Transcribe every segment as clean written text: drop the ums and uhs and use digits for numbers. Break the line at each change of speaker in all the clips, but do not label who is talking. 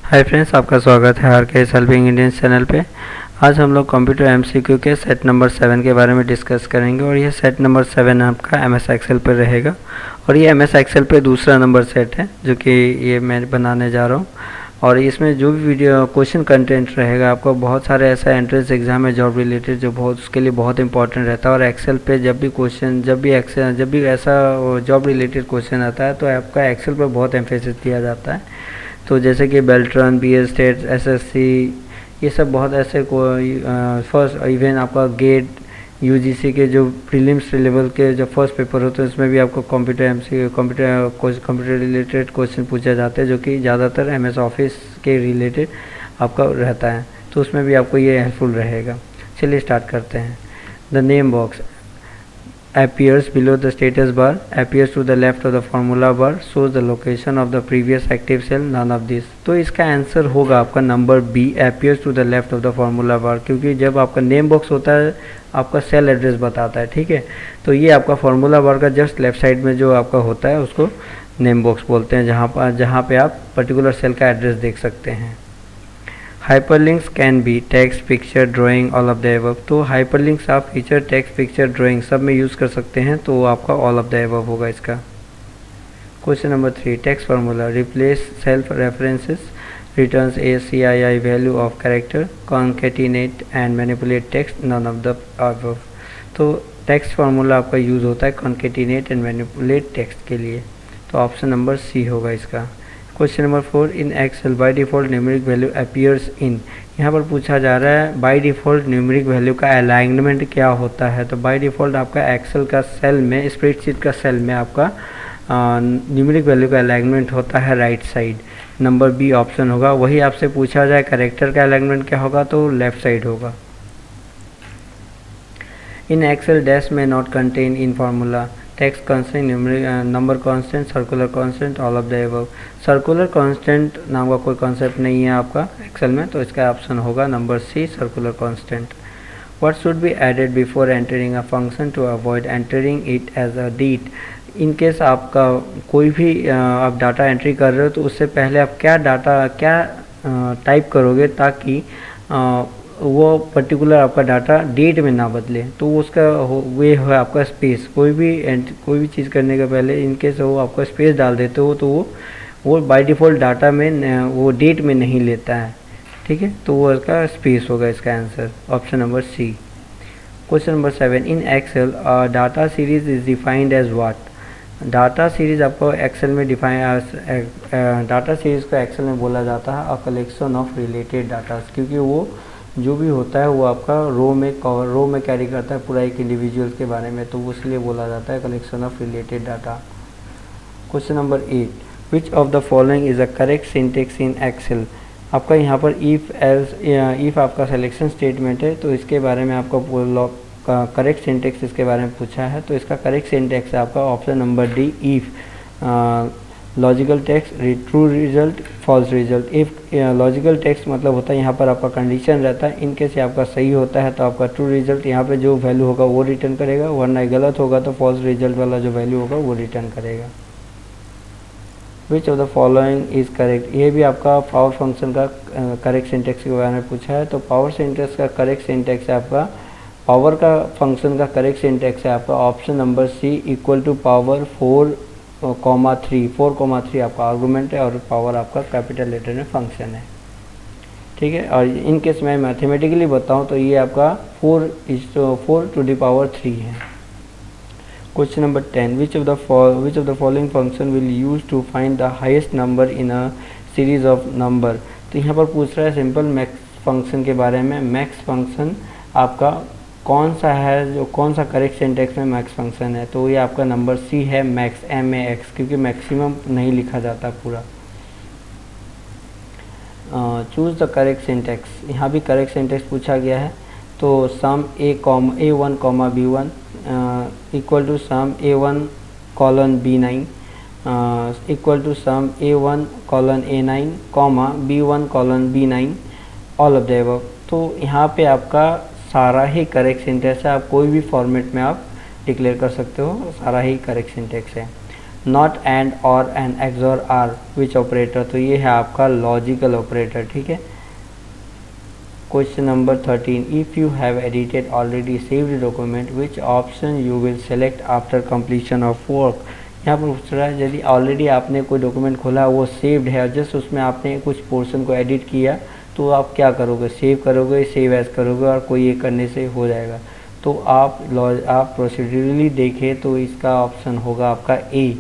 Hi friends, आपका स्वागत है आर के हेल्पिंग इंडियंस चैनल पे। आज हम लोग कंप्यूटर एमसीक्यू के सेट नंबर 7 के बारे में डिस्कस करेंगे और ये सेट नंबर 7 आपका एमएस एक्सेल पर रहेगा और ये एमएस एक्सेल पे दूसरा नंबर सेट है जो कि ये मैं बनाने जा रहा हूँ। और इसमें जो भी वीडियो क्वेश्चन कंटेंट रहेगा, आपको बहुत सारे ऐसा एंट्रेंस एग्जाम है जॉब रिलेटेड जो बहुत उसके लिए बहुत इंपॉर्टेंट रहता है। और एक्सेल पे जब भी ऐसा जॉब रिलेटेड क्वेश्चन आता है तो आपका एक्सेल पर बहुत एम्फेसिस दिया जाता है। तो जैसे कि बेल्ट्रन, बीएस स्टेट, एसएससी, ये सब बहुत ऐसे फर्स्ट इवन आपका गेट, यूजीसी के जो प्रीलिम्स लेवल के जो फर्स्ट पेपर होते हैं उसमें भी आपको कंप्यूटर रिलेटेड क्वेश्चन पूछे जाते हैं जो कि ज़्यादातर एमएस ऑफिस के रिलेटेड आपका रहता है, तो उसमें भी आपको ये हेल्पफुल रहेगा। चलिए स्टार्ट करते हैं। The name box appears below the status bar, appears to the left of the formula bar, shows the location of the previous active cell, none of this। तो इसका आंसर होगा आपका number B, appears to the left of the formula bar, क्योंकि जब आपका name box होता है आपका सेल एड्रेस बताता है, ठीक है। तो ये आपका फार्मूला बार का जस्ट लेफ्ट साइड में जो आपका होता है उसको नेम बॉक्स बोलते हैं, जहाँ पे आप पर्टिकुलर सेल का एड्रेस देख सकते हैं। Hyperlinks can be text, picture, drawing, all of the above. तो हाइपरलिंक्स आप फीचर, टेक्स्ट, पिक्चर, ड्राइंग सब में यूज़ कर सकते हैं, तो आपका ऑल ऑफ द एबव होगा इसका। Question number 3, text formula replace self references, returns a CII value of character, concatenate and manipulate text, none of the above. तो टेक्स्ट फार्मूला आपका यूज़ होता है कॉन्केटिनेट एंड मैनिपुलेट टेक्स्ट के लिए, तो option number C होगा इसका। Question number 4, in Excel by default numeric value appears in. यहाँ पर पूछा जा रहा है बाय डिफ़ॉल्ट न्यूमेरिक वैल्यू का अलाइनमेंट क्या होता है। तो बाय डिफ़ॉल्ट आपका एक्सेल का सेल में, स्प्रेडशीट का सेल में आपका न्यूमेरिक वैल्यू का अलाइनमेंट होता है right side, number B option होगा। वही आपसे पूछा जाए कैरेक्टर का अलाइनमेंट क्या होगा तो लेफ्ट साइड होगा। इन एक्सेल डैश में not contain in formula, text constant, number constant, circular constant, all of the above. Circular constant नाम का कोई कॉन्सेप्ट नहीं है आपका एक्सेल में, तो इसका ऑप्शन होगा number C, circular constant. What should be added before entering a function to avoid entering it as a date. In case आपका कोई भी आप डाटा एंट्री कर रहे हो तो उससे पहले आप क्या टाइप करोगे ताकि वो पर्टिकुलर आपका डाटा डेट में ना बदले। तो उसका वे है आपका स्पेस। कोई भी चीज़ करने के पहले इनकेस वो आपका स्पेस डाल देते हो तो वो बाय डिफ़ॉल्ट डाटा में वो डेट में नहीं लेता है, ठीक है। तो वो इसका स्पेस होगा इसका answer, option number C. Question number 7, in Excel data series is defined as what. Data series आपको एक्सेल में डाटा सीरीज को एक्सेल में बोला जाता है a collection of related data, क्योंकि वो जो भी होता है वो आपका रो में कैरी करता है पूरा एक इंडिविजुअल के बारे में, तो इसलिए बोला जाता है collection of related data. Question number 8, which of the following is a correct syntax in Excel. आपका यहाँ पर इफ़ आपका सिलेक्शन स्टेटमेंट है तो इसके बारे में आपका करेक्ट सिंटेक्स इसके बारे में पूछा है, तो इसका करेक्ट सिंटेक्स है आपका option number D, if logical text true result false result. If logical text मतलब होता है यहाँ पर आपका कंडीशन रहता है, इनकेस आपका सही होता है तो आपका ट्रू रिजल्ट यहाँ पे जो वैल्यू होगा वो रिटर्न करेगा, वरना गलत होगा तो फॉल्स रिजल्ट वाला जो वैल्यू होगा वो रिटर्न करेगा। विच of the following is correct, ये भी आपका पावर फंक्शन का करेक्ट सिंटेक्स के बारे में पूछा है, तो पावर सिंटेक्स का करेक्ट सिंटेक्स है आपका, पावर का फंक्शन का करेक्ट सिंटेक्स है आपका option number C, equal to power 4,3 आपका आर्गूमेंट है और पावर आपका कैपिटल लेटर में फंक्शन है, ठीक है। और इन केस मैं मैथमेटिकली बताऊं तो ये आपका 4 टू द पावर 3 है। Question number 10, which of the following function will use to find the highest number in a series of number. तो यहाँ पर पूछ रहा है सिंपल मैक्स फंक्शन के बारे में। मैक्स फंक्शन आपका कौन सा है, जो कौन सा करेक्ट सिंटेक्स में मैक्स फंक्शन है, तो ये आपका नंबर सी है, मैक्स, MAX, क्योंकि मैक्सिमम नहीं लिखा जाता पूरा। चूज द करेक्ट सिंटेक्स, यहाँ भी करेक्ट सिंटेक्स पूछा गया है, तो sum A1, B1 equal to sum A1 colon B9 equal to sum A1 colon A9 B1 colon B9 all of the above. तो यहाँ पे आपका सारा ही करेक्ट सिंटेक्स है, आप कोई भी फॉर्मेट में आप डिक्लेयर कर सकते हो, सारा ही करेक्ट सिंटेक्स है। Not and or and XOR are which operator, तो ये है आपका लॉजिकल ऑपरेटर, ठीक है। Question number 13, if you have edited already saved document which option you will select after completion of work. यहाँ पर पूछ रहा है यदि ऑलरेडी आपने कोई डॉक्यूमेंट खोला, वो सेव्ड है, जस्ट उसमें आपने कुछ पोर्शन को एडिट किया, तो आप क्या करोगे, सेव करोगे, सेव एज करोगे, और कोई एक करने से हो जाएगा। तो आप प्रोसीड्यूरली देखें तो इसका ऑप्शन होगा आपका ए,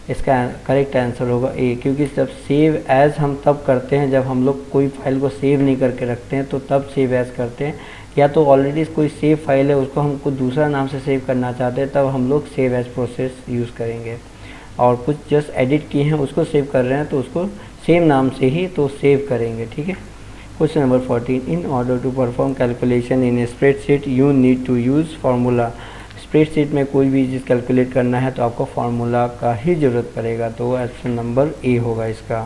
इसका करेक्ट आंसर होगा ए, क्योंकि जब सेव एज हम तब करते हैं जब हम लोग कोई फाइल को सेव नहीं करके रखते हैं, तो तब सेव एज करते हैं। या तो ऑलरेडी कोई सेव फाइल है, उसको हम कुछ दूसरा नाम से सेव करना चाहते हैं, तब हम लोग सेव एज प्रोसेस यूज़ करेंगे। और कुछ जस्ट एडिट किए हैं उसको सेव कर रहे हैं, तो उसको सेम नाम से ही तो सेव करेंगे, ठीक है। Question number 14, in order to perform calculation in spreadsheet you need to use formula. Spreadsheet में कोई भी चीज़ कैलकुलेट करना है तो आपको फार्मूला का ही ज़रूरत पड़ेगा, तो ऑप्शन नंबर ए होगा इसका।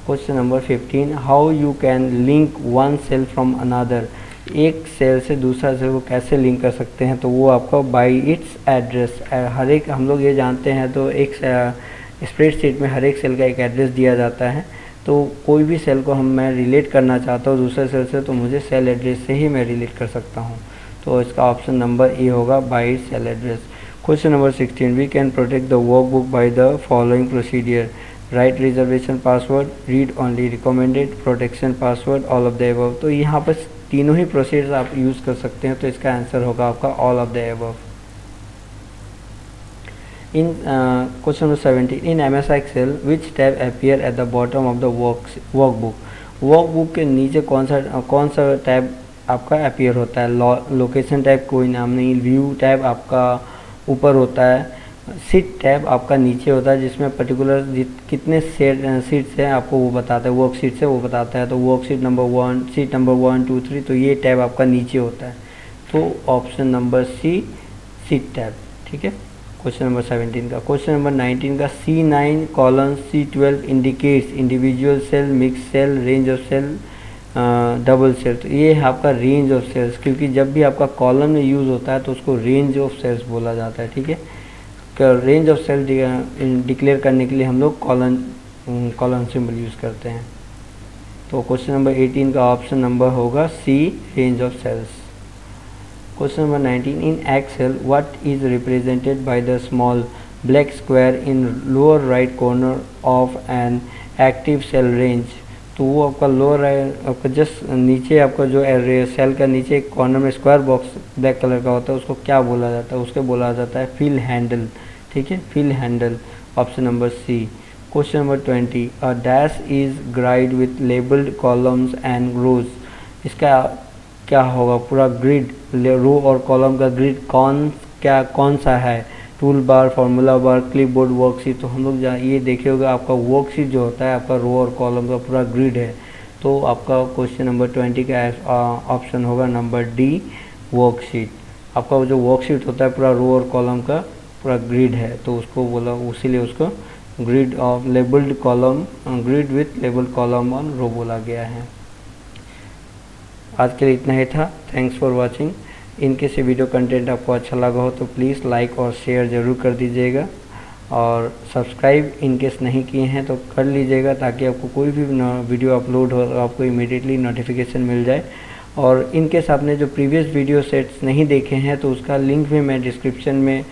Question number 15, how you can link one cell from another. एक सेल से दूसरा सेल को कैसे लिंक कर सकते हैं, तो वो आपका बाई इट्स एड्रेस। हर एक हम लोग ये जानते हैं, तो एक स्प्रेडशीट में हर एक सेल का एक एड्रेस दिया जाता है, तो कोई भी सेल को मैं रिलेट करना चाहता हूँ दूसरे सेल से, तो मुझे सेल एड्रेस से ही मैं रिलेट कर सकता हूँ, तो इसका ऑप्शन नंबर ए होगा, by cell address. Question number 16, we can protect the workbook by the following procedure. Write reservation password, read only recommended, protection password, all of the above. तो यहाँ पर तीनों ही प्रोसीजर्स आप यूज़ कर सकते हैं, तो इसका आंसर होगा आपका all of the above. In question number 17, in MS Excel which tab appear at the bottom of the workbook. Workbook के नीचे कौन सा टैब आपका अपीयर होता है। लोकेशन टैब कोई नाम नहीं, व्यू टैब आपका ऊपर होता है, सीट टैब आपका नीचे होता है, जिसमें पर्टिकुलर कितने सीट्स हैं आपको वो बताता है, वर्कशीट से वो बताता है। तो वर्कशीट नंबर 1, सीट नंबर 1, 2, 3, तो ये टैब आपका नीचे होता है, तो option number C, sheet tab, ठीक है। क्वेश्चन नंबर 17 का। क्वेश्चन नंबर 19 का, C9 colon C12 indicates individual cell, mix cell, range of cell, double cell. तो ये है आपका रेंज ऑफ सेल्स, क्योंकि जब भी आपका कॉलम में यूज़ होता है तो उसको रेंज ऑफ सेल्स बोला जाता है, ठीक है। रेंज ऑफ सेल डिक्लेयर करने के लिए हम लोग कॉलन सिंबल यूज़ करते हैं। तो क्वेश्चन नंबर 18 का ऑप्शन नंबर होगा C, range of cells. Question number 19, in Excel what is represented by the small black square in lower right corner of an active cell range. तो वो आपका lower आपका just नीचे आपका जो cell का नीचे एक कॉर्नर में स्क्वायर बॉक्स ब्लैक कलर का होता है, उसको क्या बोला जाता है, उसको बोला जाता है फिल हैंडल, ठीक है, fill handle, option number C. Question number 20, a dash is grid with labelled columns and rows. इसका क्या होगा, पूरा ग्रिड, रो और कॉलम का ग्रिड कौन सा है, टूल बार, फार्मूला बार, क्लिपबोर्ड, वर्कशीट। तो हम लोग ये देखे होगा आपका वर्कशीट जो होता है आपका रो और कॉलम का पूरा ग्रिड है, तो आपका क्वेश्चन नंबर 20 का ऑप्शन होगा नंबर डी, वर्कशीट। आपका जो वर्कशीट होता है पूरा रो और कॉलम का पूरा ग्रिड है, तो उसको बोला, उसीलिए उसको grid of labelled column, grid with labelled column on row बोला गया है। आज के लिए इतना ही था। Thanks for watching. इनके से वीडियो कंटेंट आपको अच्छा लगा हो तो प्लीज़ लाइक और शेयर ज़रूर कर दीजिएगा, और सब्सक्राइब इनकेस नहीं किए हैं तो कर लीजिएगा, ताकि आपको कोई भी वीडियो अपलोड हो आपको इमीडिएटली नोटिफिकेशन मिल जाए। और इनकेस आपने जो प्रीवियस वीडियो सेट्स नहीं देखे हैं तो उसका लिंक भी मैं डिस्क्रिप्शन में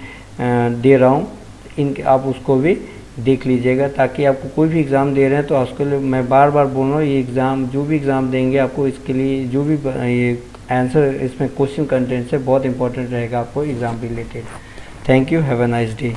दे रहा हूँ, आप उसको भी देख लीजिएगा, ताकि आपको कोई भी एग्ज़ाम दे रहे हैं तो उसके लिए मैं बार बार बोल रहा हूँ, ये एग्ज़ाम जो भी एग्ज़ाम देंगे आपको इसके लिए जो भी ये आंसर इसमें क्वेश्चन कंटेंट से बहुत इंपॉर्टेंट रहेगा आपको exam related. Thank you, have a nice day.